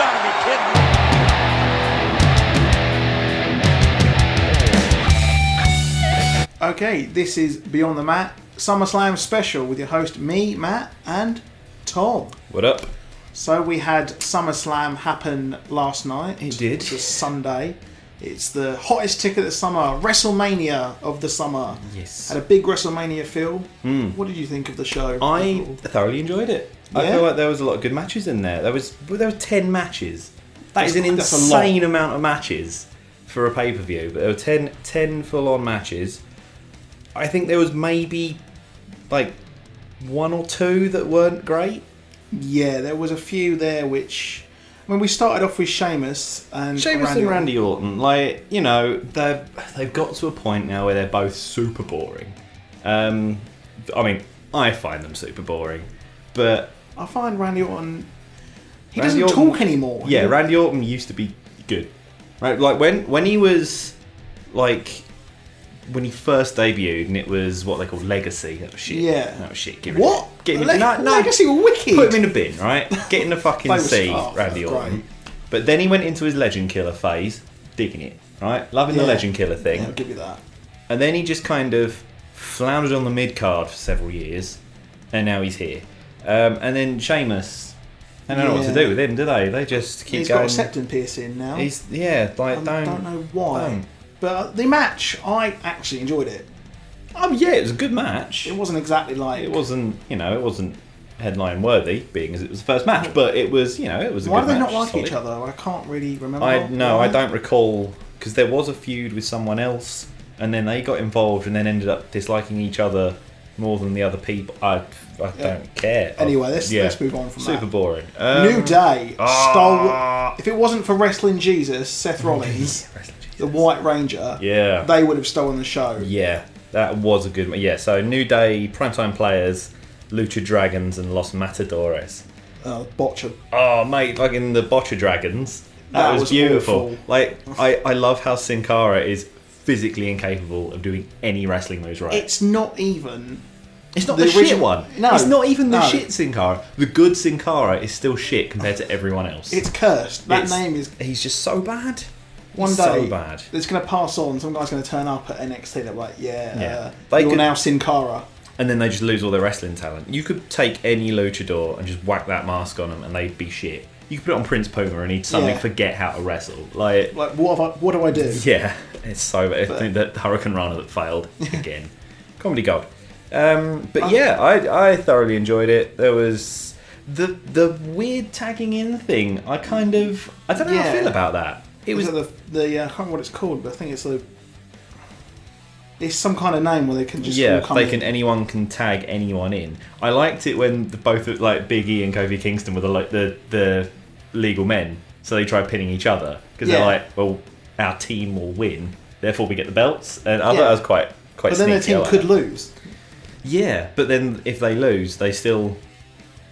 gotta be kidding me. Okay, this is Beyond the Mat, Summerslam special with your host, me, Matt, and Tom. What up? So we had SummerSlam happen last night. It did. It was Sunday. It's the hottest ticket of the summer, WrestleMania of the summer. Yes. Had a big WrestleMania feel. What did you think of the show? I thoroughly enjoyed it. I Yeah? feel like there was a lot of good matches in there. There were 10 matches. That's an That's a insane amount of matches for a pay-per-view. But there were 10 full-on matches. I think there was maybe like one or two that weren't great. Yeah, there was a few there which... I mean, we started off with Sheamus and Randy Orton. Like, you know, they've got to a point now where they're both super boring. I mean, I find them super boring. But I find Randy Orton... He Randy doesn't Orton, talk anymore. Yeah, Randy Orton used to be good. Right? Like, when he was, like... When he first debuted, and it was what they called Legacy. That was shit. Yeah. That was shit. What? Legacy were wicked. Put him in a bin, right? Get in the fucking sea, oh, Randy great. Orton. But then he went into his Legend Killer phase, digging it, right? Loving the Legend Killer thing. Yeah, I'll give you that. And then he just kind of floundered on the mid card for several years, and now he's here. And then Sheamus, they don't know what to do with him, do they? They just keep He's going. got a septum piercing now. I don't know why. But the match, I actually enjoyed it. Yeah, it was a good match. It wasn't exactly like... It wasn't headline worthy, being as it was the first match, but it was, it was a Why good match. do they not like solid. each other? I can't really remember. I don't recall, because there was a feud with someone else, and then they got involved and then ended up disliking each other more than the other people. I don't care. Anyway, let's move on from that. Super boring. New Day stole... If it wasn't for Wrestling Jesus, Seth Rollins, the White Ranger, they would have stolen the show. Yeah, that was a good one. Yeah, so New Day, Primetime Players, Lucha Dragons, and Los Matadores. Botcha. Oh, mate, fucking the Botcha Dragons. That was beautiful. Awful. Like, I love how Sin Cara is physically incapable of doing any wrestling moves right. It's not even... It's not the shit one. No. It's not even the shit Sin Cara. The good Sin Cara is still shit compared to everyone else. It's cursed. Name is... He's just so bad. One day, so bad. It's going to pass on. Some guy's going to turn up at NXT. They're like, you're could, now Sin Cara. And then they just lose all their wrestling talent. You could take any luchador and just whack that mask on them, and they'd be shit. You could put it on Prince Puma, and he'd suddenly forget how to wrestle. Like what do I do? Yeah, it's so bad. I think that Hurricane Rana that failed again. Comedy gold. I thoroughly enjoyed it. There was the weird tagging in thing. I don't know how I feel about that. It was I can't remember what it's called, but I think it's some kind of name where they can just all come in. Anyone can tag anyone in. I liked it when both like Big E and Kofi Kingston were the legal men, so they tried pinning each other because they're like, well, our team will win, therefore we get the belts. And I thought that was quite. But then their team could lose. Yeah, but then if they lose, they still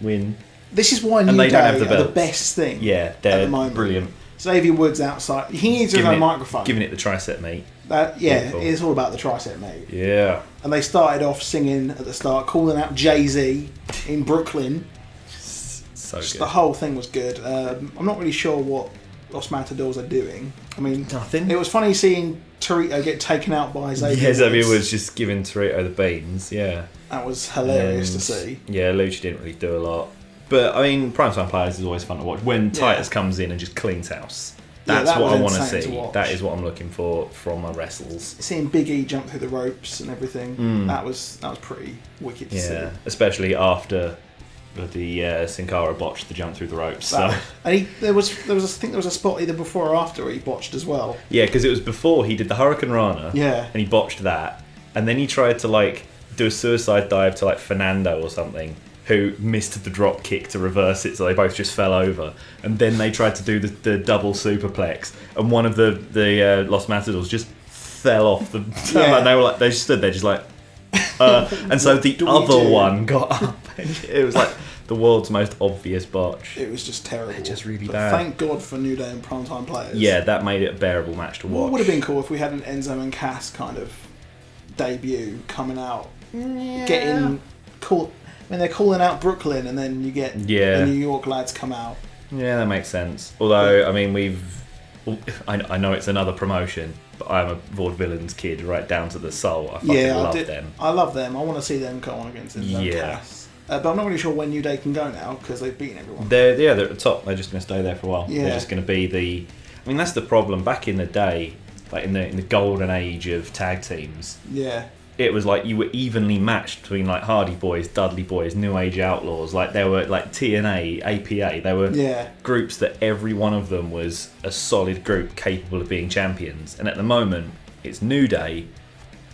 win. This is why New Day are the best thing. Yeah, they're at the moment. Brilliant. Xavier Woods outside. He needs his own microphone. Giving it the tricep, mate. It's all about the tricep, mate. Yeah. And they started off singing at the start, calling out Jay-Z in Brooklyn. So good. The whole thing was good. I'm not really sure what Los Matadors are doing. I mean, nothing. It was funny seeing Torito get taken out by Xavier. Yeah, Xavier was just giving Torito the beans. Yeah. That was hilarious to see. Yeah, Lucha didn't really do a lot. But, I mean, Primetime Players is always fun to watch. When Titus comes in and just cleans house. That's what I want to see. That is what I'm looking for from my wrestles. Seeing Big E jump through the ropes and everything, that was pretty wicked to see. Especially after the Sin Cara botched the jump through the ropes. So. And there was I think there was a spot either before or after where he botched as well. Yeah, because it was before he did the Hurricane Rana. Yeah. And he botched that. And then he tried to do a suicide dive to Fernando or something, who missed the drop kick to reverse it, so they both just fell over. And then they tried to do the double superplex, and one of the Los Matadors just fell off the. And they stood there just like. And so the other one got up, and it was like the world's most obvious botch. It was just terrible. Just really bad. Thank God for New Day and Primetime Players. Yeah, that made it a bearable match to watch. What would have been cool if we had an Enzo and Cass kind of debut coming out, getting cool. When they're calling out Brooklyn, and then you get the New York lads come out. Yeah, that makes sense. Although, I mean, I know it's another promotion, but I'm a Vaudevillains kid right down to the soul. I fucking love them. I love them. I want to see them go on against them. Yeah. But I'm not really sure when New Day can go now because they've beaten everyone. They're at the top. They're just going to stay there for a while. Yeah. They're just going to be the... I mean, that's the problem. Back in the day, like in the golden age of tag teams... Yeah. It was like you were evenly matched between like Hardy Boys, Dudley Boys, New Age Outlaws. Like there were like TNA, APA. There were groups that every one of them was a solid group capable of being champions. And at the moment, it's New Day,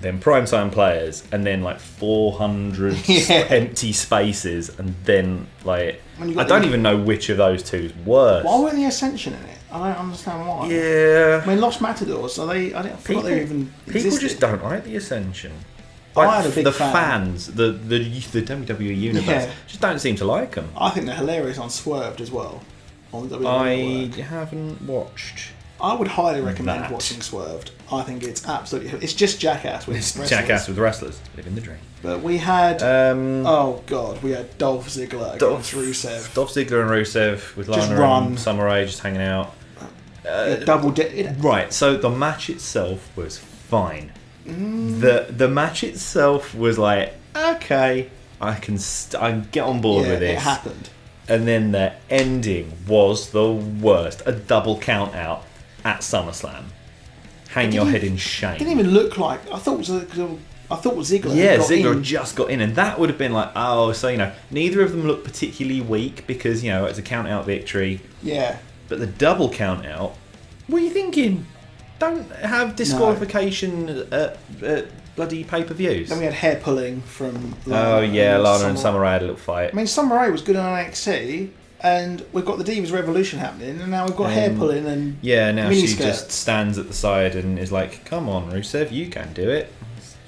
then Primetime Players, and then like 400 empty spaces, and then like I don't even know which of those two is worse. Why weren't the Ascension in it? I don't understand why. Yeah. I mean, Lost Matadors. Are they? I don't feel like they even existed. People just don't like the Ascension. Like, I had a big fans, the WWE universe, just don't seem to like them. I think they're hilarious on Swerved as well. On WWE I haven't watched. I would highly recommend watching Swerved. I think it's absolutely... It's just Jackass with wrestlers. Jackass with wrestlers. Living the dream. But we had... we had Dolph Ziggler against Rusev. Dolph Ziggler and Rusev with Lana and Summer Rae just hanging out. Right, so the match itself was fine. The match itself was like, okay, I can get on board with this. It happened. And then the ending was the worst. A double count out at SummerSlam. Hang your head in shame. It didn't even look like... I thought Ziggler Ziggler just got in, and that would have been like, neither of them looked particularly weak because, it's a count out victory. Yeah. But the double count out, what are you thinking? Don't have disqualification at bloody pay-per-views. Then we had hair pulling from... Lana and Summer Rae had a little fight. I mean, Summer Rae was good on NXT, and we've got the Divas Revolution happening, and now we've got hair pulling and now she just stands at the side and is like, come on, Rusev, you can do it.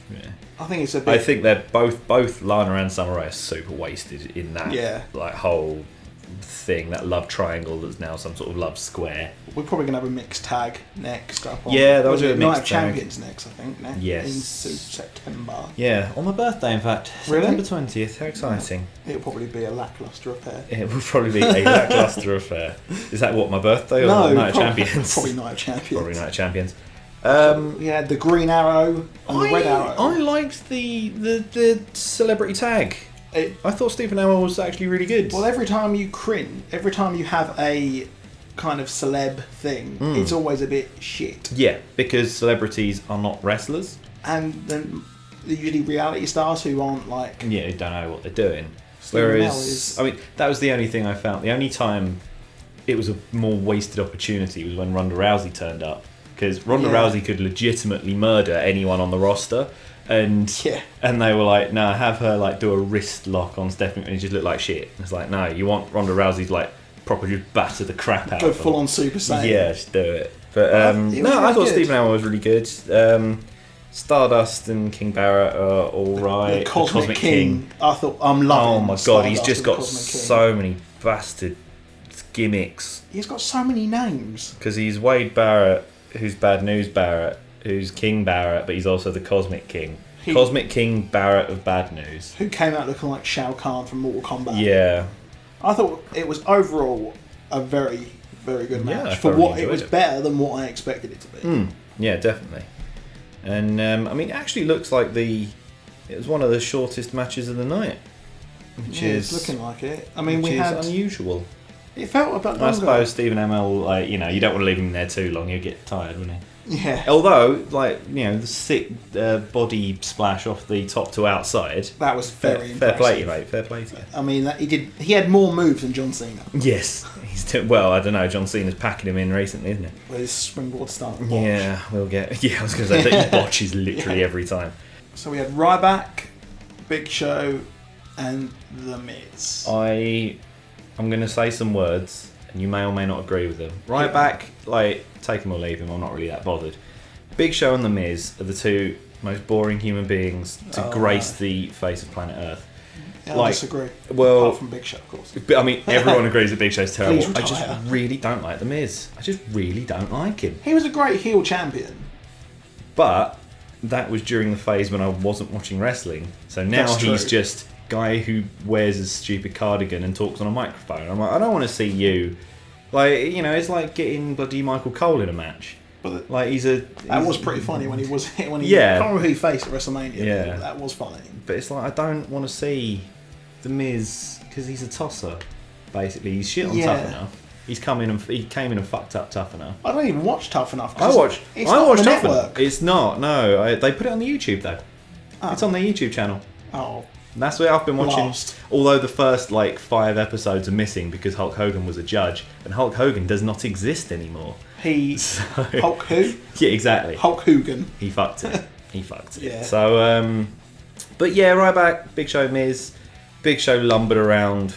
Yeah. I think it's a bit... I think they're both Lana and Summer Rae are super wasted in that whole thing, that love triangle that's now some sort of love square. We're probably going to have a mixed tag next up on... Yeah, that was a mixed Night tag. of Champions next, I think. Yes. In September. Yeah, on my birthday, in fact. Really? September 20th. How exciting. It'll probably be a lacklustre affair. It will probably be a lacklustre affair. Is that what, my birthday or Night of Champions? Probably Night of Champions. Probably Night of Champions. We had the green arrow and the red arrow. I liked the celebrity tag. I thought Stephen Amell was actually really good. Well, every time you have a kind of celeb thing, it's always a bit shit. Yeah, because celebrities are not wrestlers. And then they're usually reality stars who aren't like... Yeah, who don't know what they're doing. Whereas, I mean, that was the only thing I found. The only time it was a more wasted opportunity was when Ronda Rousey turned up. Because Ronda Rousey could legitimately murder anyone on the roster. And they were like, no, have her like do a wrist lock on Stephanie and it just looked like shit. It's like, no, you want Ronda Rousey to like properly batter the crap out of them. Go full on Super Saiyan. Yeah, just do it. But I thought Stephen Amell was really good. Stardust and King Barrett are alright. The Cosmic King. I'm loving. Oh my god, he's just got so many bastard gimmicks. He's got so many names. Because he's Wade Barrett, who's Bad News Barrett, who's King Barrett, but he's also the Cosmic King. Cosmic King Barrett of Bad News. Who came out looking like Shao Kahn from Mortal Kombat. Yeah. I thought it was overall a very, very good match. For what it was better than what I expected it to be. Yeah, definitely. And I mean, it actually looks like it was one of the shortest matches of the night. Which is it's looking like it. I mean, which is unusual. It felt a bit longer. I suppose Stephen Amell, like, you don't want to leave him there too long, he'll get tired, wouldn't he? Yeah. Although, like, the sick body splash off the top to outside. That was very impressive. Fair play to you, mate. Fair play to you. I mean, he had more moves than John Cena. Yes. Well, I don't know. John Cena's packing him in recently, isn't it? With his springboard start. Yeah, we'll get... Yeah, I was going to say that he botches literally every time. So we had Ryback, Big Show, and The Miz. I'm going to say some words, and you may or may not agree with them. Ryback, like, take him or leave him, I'm not really that bothered. Big Show and The Miz are the two most boring human beings to grace the face of planet Earth. Yeah, I disagree. Well, apart from Big Show, of course. But, I mean, everyone agrees that Big Show's terrible. I just really don't like The Miz. I just really don't like him. He was a great heel champion. But that was during the phase when I wasn't watching wrestling. So now he's just guy who wears a stupid cardigan and talks on a microphone. I'm like, I don't want to see you Like, you know, it's like getting bloody Michael Cole in a match. But like that was pretty funny when he I can't remember who he faced at WrestleMania. Yeah, that was funny. But it's like, I don't want to see The Miz because he's a tosser. Basically, he's shit on Tough Enough. He came in and fucked up Tough Enough. I don't even watch Tough Enough. I watch Tough Enough. It's not. No, they put it on the YouTube though. Oh. It's on their YouTube channel. Oh. And that's where I've been watching. Lost. Although the first 5 episodes are missing because Hulk Hogan was a judge, and Hulk Hogan does not exist anymore. Hulk who? Yeah, exactly. Hulk Hogan. He fucked it. He fucked it. Yeah. So, but yeah, right back. Big Show Miz. Big Show lumbered around,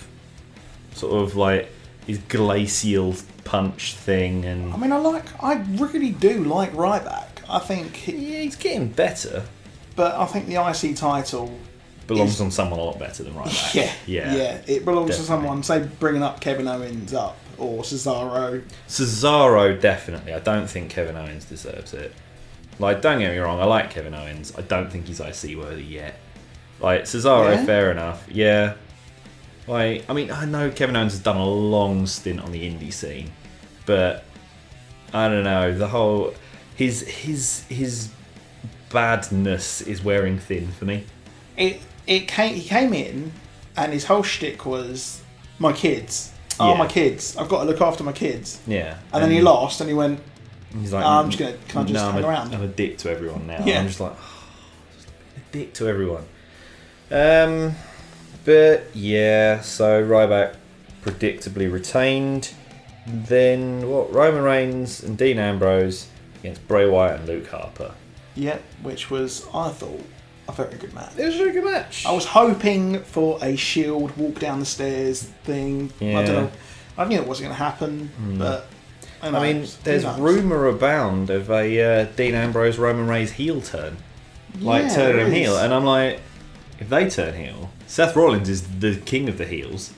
sort of like his glacial punch thing, and I mean, I really do like Ryback. I think he's getting better, but I think the IC title belongs on someone a lot better than Ryback. Yeah. It belongs to someone. Say, bringing up Kevin Owens up or Cesaro. Cesaro, definitely. I don't think Kevin Owens deserves it. Like, don't get me wrong, I like Kevin Owens. I don't think he's IC worthy yet. Like, Cesaro, fair enough. Yeah. Like, I mean, I know Kevin Owens has done a long stint on the indie scene, but I don't know. The whole his badness is wearing thin for me. He came in, and his whole shtick was my kids. Oh, my kids! I've got to look after my kids. Yeah. And then he lost, and he went. He's like, I'm just gonna. Can I just hang around? I'm a dick to everyone now. Yeah. I'm just like, just a dick to everyone. But yeah, so Ryback predictably retained. Then what? Roman Reigns and Dean Ambrose against Bray Wyatt and Luke Harper. Yep, which was, I thought, a very good match. It was a very good match. I was hoping for a Shield walk down the stairs thing. Yeah. I don't know. I knew it wasn't going to happen, but I mean, there's rumour abound of a Dean Ambrose Roman Reigns heel turn, turning him heel, and I'm like, if they turn heel, Seth Rollins is the king of the heels.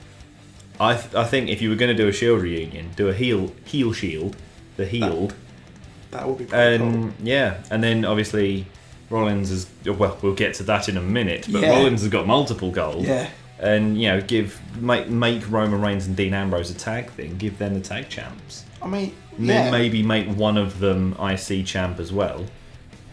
I think if you were going to do a Shield reunion, do a heel Shield, the healed. That would be pretty cool. Yeah, and then obviously Rollins is, well, we'll get to that in a minute, but Rollins has got multiple goals. Yeah. And, you know, make Roman Reigns and Dean Ambrose a tag thing, give them the tag champs. I mean, and then maybe make one of them IC champ as well.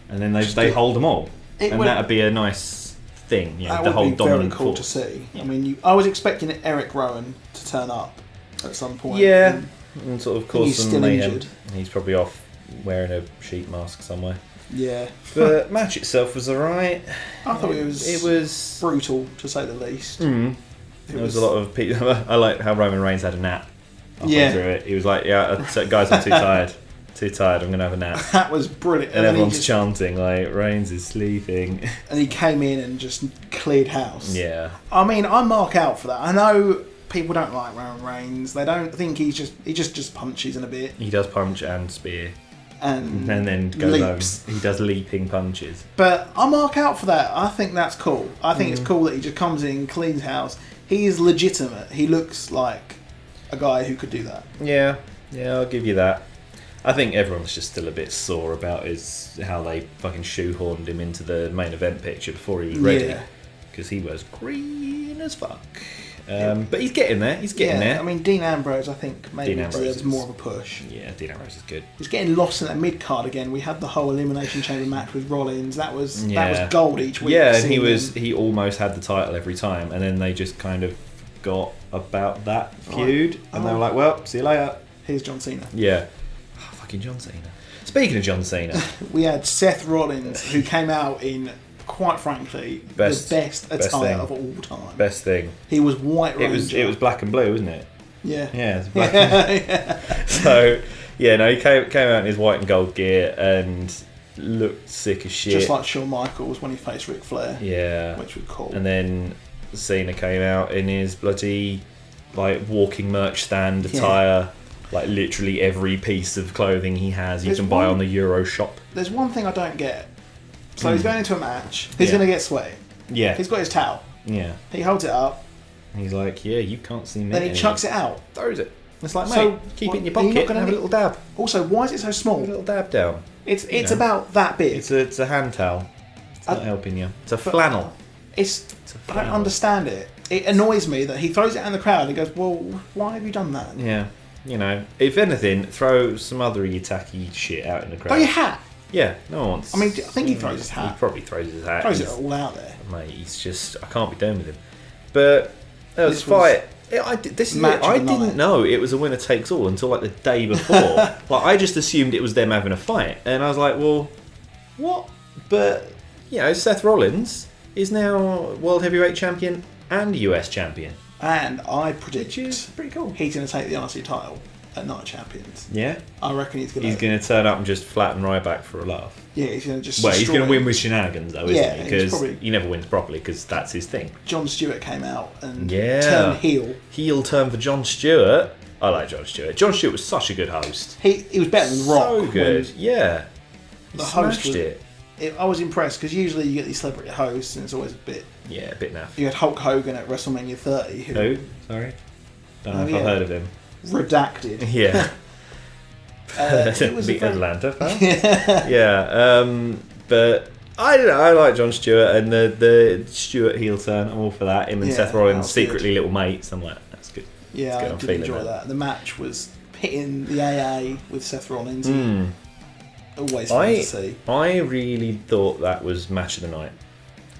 And then they hold them all. And that'd be a nice thing, you know, that the whole would be dominant very cool force. to see. I mean, I was expecting Eric Rowan to turn up at some point. Yeah, and sort of cause he's some still mayhem. injured. He's probably off wearing a sheet mask somewhere. Yeah. But match itself was alright. I thought it was brutal, to say the least. Mm. There was a lot of people. I like how Roman Reigns had a nap through it. He was like, guys, I'm too tired. Too tired, I'm going to have a nap. That was brilliant. And everyone's chanting, like, Reigns is sleeping. And he came in and just cleared house. Yeah. I mean, I mark out for that. I know people don't like Roman Reigns. They don't think he just punches in a bit. He does punch and spear. And then goes leaps. home. He does leaping punches. But I mark out for that. I think that's cool. I think it's cool that he just comes in, cleans house. He is legitimate. He looks like a guy who could do that. Yeah, I'll give you that. I think everyone's just still a bit sore about how they fucking shoehorned him into the main event picture before he was ready. Because he was green as fuck. But he's getting there. There. I mean, Dean Ambrose, I think, maybe deserves more of a push. Yeah, Dean Ambrose is good. He's getting lost in that mid card again. We had the whole Elimination Chamber match with Rollins. That was gold each week. Yeah, and he almost had the title every time, and then they just kind of got about that feud, and they were like, "Well, see you later." Here's John Cena. Yeah, fucking John Cena. Speaking of John Cena, we had Seth Rollins, who came out in, quite frankly, the best attire of all time. Best thing. He was White Ranger. It was black and blue, wasn't it? Yeah. Yeah, it's black and blue. So, he came out in his white and gold gear and looked sick as shit. Just like Shawn Michaels when he faced Ric Flair. Yeah. Which was cool. And then Cena came out in his bloody, walking merch stand attire. Like, literally every piece of clothing he has, you can buy on the Euro shop. There's one thing I don't get. So he's going into a match. He's going to get sweaty. Yeah. He's got his towel. Yeah. He holds it up. He's like, yeah, you can't see me. Then he chucks it out. Throws it. It's like, mate, keep it in your pocket and have a little dab. Also, why is it so small? A little dab down. It's about that big. It's a hand towel. It's not helping you. It's a flannel. I don't understand it. It annoys me that he throws it out in the crowd and he goes, well, why have you done that? Yeah. You know, if anything, throw some other Itaki shit out in the crowd. Throw your hat. Yeah, no one wants. I mean, I think he throws his hat. He probably throws his hat. Throws it all out there. Mate, he's just. I can't be doing with him. But this fight. I didn't know it was a winner takes all until like the day before. Like I just assumed it was them having a fight, and I was like, well, what? But you know, Seth Rollins is now World Heavyweight Champion and US Champion, and I predict which is pretty cool. He's going to take the IC title at Night of Champions. Yeah, I reckon he's going to turn up and just flatten Ryback for a laugh. Yeah, he's going to just. Well, he's going to win with shenanigans, though, isn't he? Because probably... he never wins properly, because that's his thing. John Stewart came out and turned heel. Heel turn for John Stewart. I like John Stewart. John Stewart was such a good host. He was better than Rock. So good, yeah. The host was, I was impressed because usually you get these celebrity hosts and it's always a bit naff. You had Hulk Hogan at WrestleMania 30. Who? Sorry, don't know if I've heard of him. Redacted. Yeah. It was Beat Atlanta fan. Yeah. But I don't know. I like John Stewart and the Stewart heel turn. I'm all for that. Him and Seth Rollins secretly little mates. I'm like, that's good. Yeah, I did enjoy that. The match was pitting the AA with Seth Rollins. Always fun to see. I really thought that was match of the night.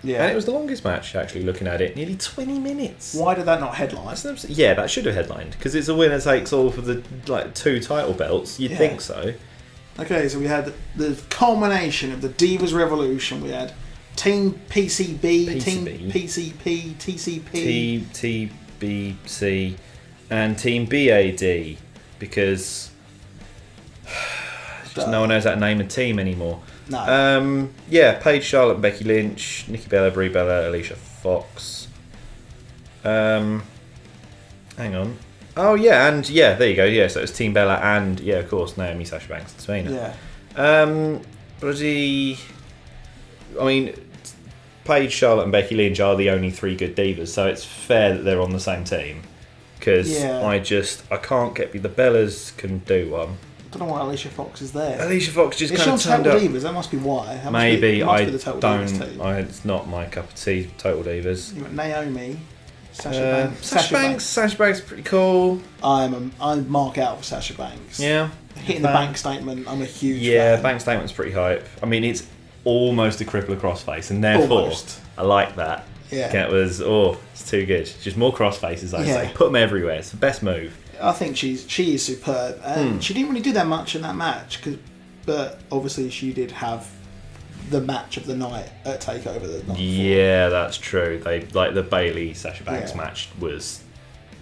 Yeah. And it was the longest match, actually, looking at it. Nearly 20 minutes. Why did that not headline? Yeah, that should have headlined. Because it's a winner takes all for the 2 title belts. You'd think so. Okay, so we had the culmination of the Divas Revolution. We had Team PCB, Team PCP, TCP. TBC, and Team BAD. Because no one knows how to name a team anymore. No. Paige, Charlotte, and Becky Lynch, Nikki Bella, Brie Bella, Alicia Fox. Hang on. Oh yeah, and there you go. Yeah, so it's Team Bella and of course Naomi, Sasha Banks, and Tamina. Yeah. I mean, Paige, Charlotte, and Becky Lynch are the only 3 good divas, so it's fair that they're on the same team. Because I can't get the Bellas can do one. I don't know why Alicia Fox is there. Alicia Fox just kind of turned up. Divas, that must be why. Maybe I don't. It's not my cup of tea. Total Divas. You got Naomi, Sasha Banks. Sasha Banks is pretty cool. I'm mark out for Sasha Banks. Yeah. Hitting the bank statement. I'm a huge fan. Yeah, bank statement's pretty hype. I mean, it's almost a crippler crossface, and therefore I like that. Yeah. It was it's too good. Just more crossfaces, I say. Put them everywhere. It's the best move. I think she is superb, and she didn't really do that much in that match, but obviously she did have the match of the night at Takeover the night before. That's true. They the Bayley Sasha Banks match was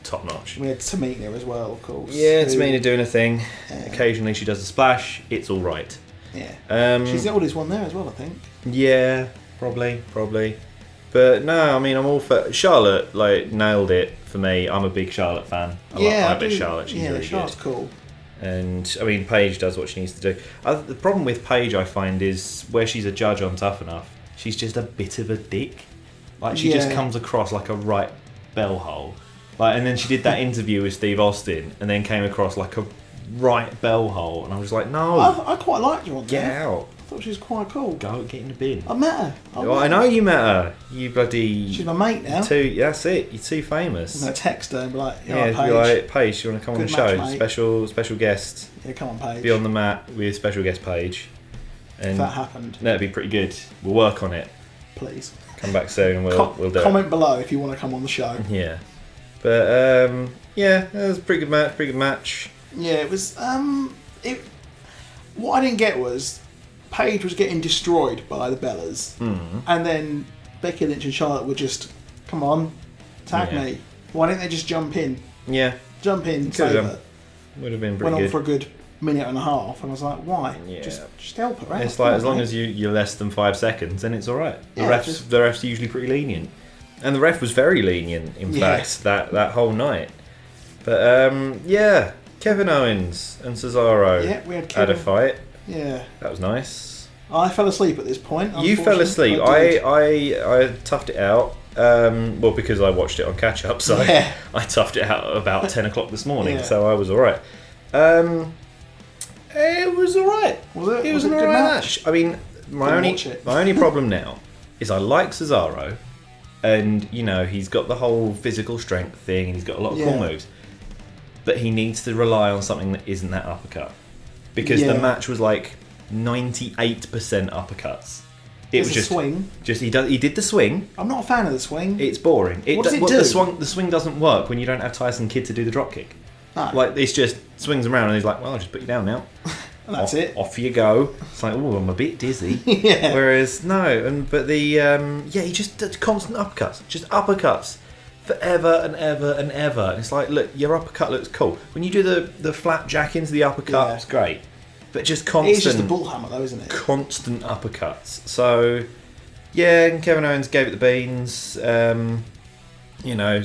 top notch. We had Tamina as well, of course. Yeah, Tamina doing a thing. Occasionally she does a splash. It's all right. Yeah. She's the oldest one there as well, I think. Yeah, probably. But no, I mean, I'm all for Charlotte. Nailed it for me. I'm a big Charlotte fan. I bet Charlotte. She's really Charlotte's good. Cool. And I mean, Paige does what she needs to do. The problem with Paige, I find, is where she's a judge on Tough Enough, she's just a bit of a dick. She just comes across like a right bellhole. And then she did that interview with Steve Austin, and then came across like a right bellhole, and I was like, no. I quite liked her on that. Get out. I thought she was quite cool. Go get in the bin. I met her. I know you met her. You bloody. She's my mate now. That's it. You're too famous. I'm gonna text her and be like, Paige. Be like, Paige, you want to come on the show? Match, special guest. Yeah, come on, Paige. Be on the mat with special guest Paige. And if that happened, that'd be pretty good. We'll work on it. Please. Come back soon and we'll do it. Comment below if you want to come on the show. Yeah. But it was a pretty good match. Yeah, it was. What I didn't get was Paige was getting destroyed by the Bellas, and then Becky Lynch and Charlotte were just, come on, tag me. Why didn't they just jump in? Yeah, jump in, save her. Would have been pretty Went good. on for a good minute and a half, and I was like, why? Yeah. Just help her out. It's as long as you're less than 5 seconds, then it's all right. The ref's usually pretty lenient, and the ref was very lenient. In fact, that whole night. But Kevin Owens and Cesaro we had a fight. Yeah, that was nice. I fell asleep at this point. You fell asleep. I toughed it out. Because I watched it on catch up, so I toughed it out about 10 o'clock this morning. So I was all right. It was all right. Was it? It was an all right match. I mean, my only problem now is I like Cesaro, and he's got the whole physical strength thing, and he's got a lot of cool moves. but he needs to rely on something that isn't that uppercut. Because the match was like 98% uppercuts. It was just swing. He did the swing. I'm not a fan of the swing. It's boring. What does it do? The swing doesn't work when you don't have Tyson Kidd to do the drop kick. No. Like, it's just swings around and he's like, well, I'll just put you down now. And that's it. Off you go. It's like, oh, I'm a bit dizzy. Yeah. Whereas, no, he just does constant uppercuts. Just uppercuts. Forever and ever and ever. And it's like, look, your uppercut looks cool. When you do the flat jack into the uppercut, it's great. But just constant... It's just a bull hammer though, isn't it? Constant uppercuts. So, yeah, and Kevin Owens gave it the beans.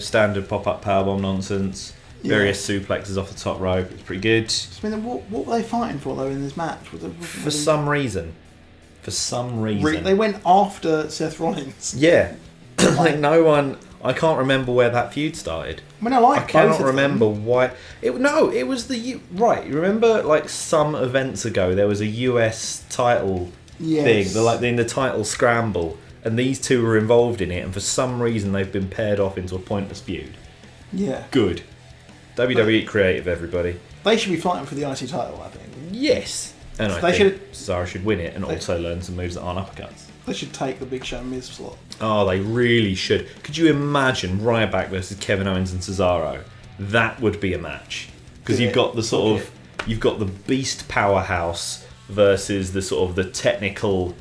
Standard pop-up powerbomb nonsense. Various suplexes off the top rope. It's pretty good. I mean, what were they fighting for though in this match? For some reason. They went after Seth Rollins. Yeah. Like, no one... I can't remember where that feud started. I mean, I cannot remember why. It was right. You remember, like, some events ago, there was a US title thing. They're like in the title scramble, and these two were involved in it. And for some reason, they've been paired off into a pointless feud. Yeah. Good. WWE creative, everybody. They should be fighting for the IC title, I think. Yes. And I think Cesaro should win it and also learn some moves that aren't uppercuts. They should take the Big Show Miz slot. Oh, they really should. Could you imagine Ryback versus Kevin Owens and Cesaro? That would be a match. Because you've got the you've got the beast powerhouse versus the sort of the technical,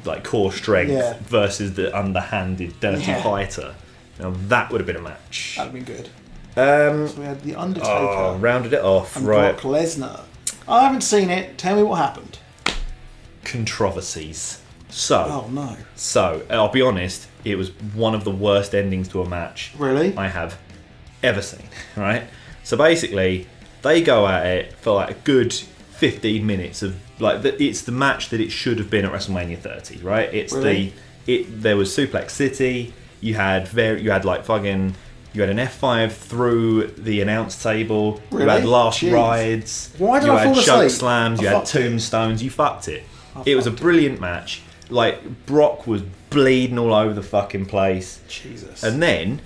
like core strength versus the underhanded dirty fighter. Now that would have been a match. That'd have been good. So we had The Undertaker. Rounded it off, and right. Brock Lesnar. I haven't seen it. Tell me what happened. Controversies. So, I'll be honest, it was one of the worst endings to a match I have ever seen, right? So basically, they go at it for like a good 15 minutes of, like, it's the match that it should have been at WrestleMania 30, right? There was Suplex City, you had an F5 through the announce table, you had last rides, you had choke slams, you had tombstones, you fucked it. It was a brilliant match. Like, Brock was bleeding all over the fucking place. Jesus. And then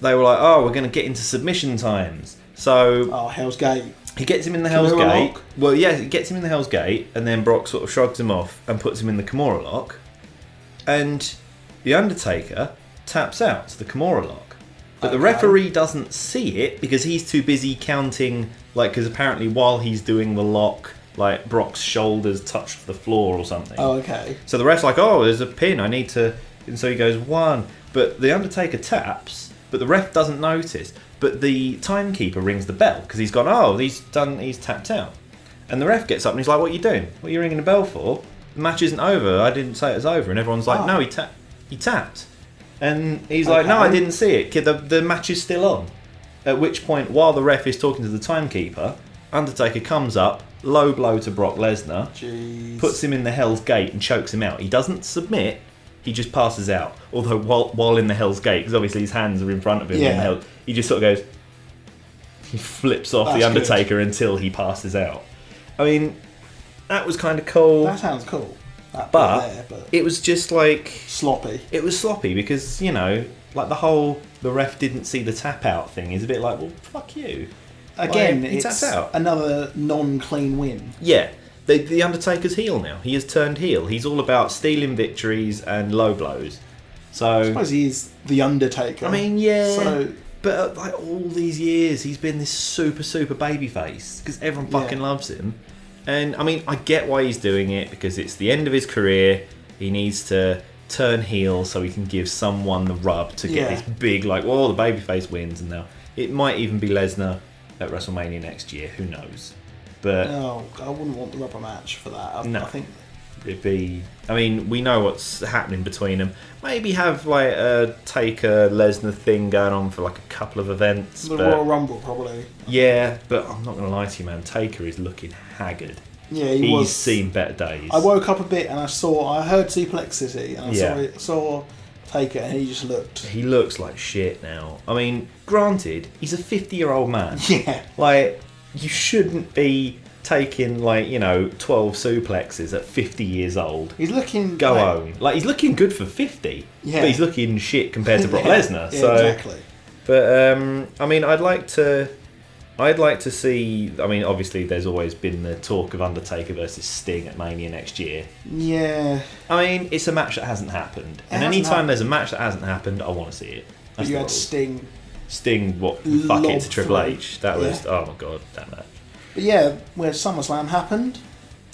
they were like, oh, we're going to get into submission times. So... Oh, Hell's Gate. He gets him in the Hell's Gate. Lock? Well, yeah, he gets him in the Hell's Gate, and then Brock sort of shrugs him off and puts him in the Kimura lock. And The Undertaker taps out to the Kimura lock. But the referee doesn't see it because he's too busy counting, like, because apparently while he's doing the lock... like Brock's shoulders touched the floor or something. Oh, okay. So the ref's like, oh, there's a pin, I need to... And so he goes, 1. But the Undertaker taps, but the ref doesn't notice. But the timekeeper rings the bell, because he's gone, oh, he's tapped out. And the ref gets up and he's like, what are you doing? What are you ringing the bell for? The match isn't over, I didn't say it was over. And everyone's like, no, he tapped. And he's like, no, I didn't see it. The match is still on. At which point, while the ref is talking to the timekeeper, Undertaker comes up, low blow to Brock Lesnar, puts him in the Hell's Gate and chokes him out. He doesn't submit, he just passes out. Although while in the Hell's Gate, because obviously his hands are in front of him, he just sort of goes, he flips off the Undertaker until he passes out. I mean, that was kind of cool. That sounds cool. But it was just like... sloppy. It was sloppy because, like the ref didn't see the tap out thing is a bit like, well, fuck you. Again, like, it's another non-clean win. Yeah. The Undertaker's heel now. He has turned heel. He's all about stealing victories and low blows. So I suppose he is the Undertaker. I mean, yeah. But like all these years, he's been this super babyface because everyone fucking loves him. And I mean, I get why he's doing it because it's the end of his career. He needs to turn heel so he can give someone the rub to get this big, like, well, the babyface wins, and now it might even be Lesnar at WrestleMania next year. Who knows? But no, I wouldn't want the rubber match for that. I think it'd be... I mean, we know what's happening between them. Maybe have like a Taker Lesnar thing going on for like a couple of events. The Royal Rumble, probably. Yeah, but I'm not going to lie to you, man. Taker is looking haggard. Yeah, he's seen better days. I woke up a bit and I heard Suplex City and I saw Taker and he just looked... He looks like shit now. I mean, granted, he's a 50-year-old man. Yeah. Like, you shouldn't be taking, 12 suplexes at 50 years old. He's looking... Go home. Like, he's looking good for 50. Yeah. But he's looking shit compared to Brock Lesnar. Yeah, so, exactly. But, I mean, I'd like to I'd like to see. I mean, obviously, there's always been the talk of Undertaker versus Sting at Mania next year. Yeah. I mean, it's a match that hasn't happened, and anytime there's a match that hasn't happened, I want to see it. But you had Sting. Sting, what? Fuck it to Triple H. That was oh my god, damn that. But yeah, where SummerSlam happened.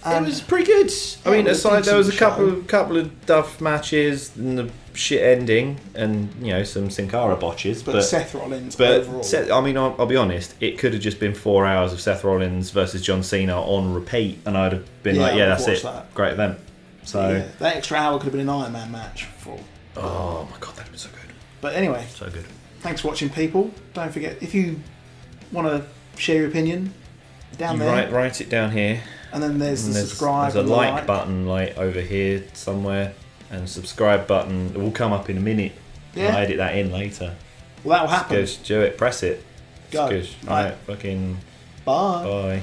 It was pretty good. I mean, aside there was a decent couple of duff matches and the shit ending, and some Sin Cara botches. But Seth Rollins overall. I mean, I'll be honest. It could have just been 4 hours of Seth Rollins versus John Cena on repeat, and I'd have been like, "Yeah, that's it. Great event." So that extra hour could have been an Iron Man match. Oh my god, that'd have been so good. But anyway, so good. Thanks for watching, people. Don't forget, if you want to share your opinion, down there. Write it down here. And then there's the subscribe. There's a like button over here somewhere, and subscribe button. It will come up in a minute. Yeah. I'll edit that in later. Well, that will happen. Just do it. Press it. Go. Right. Fucking. Bye. Bye.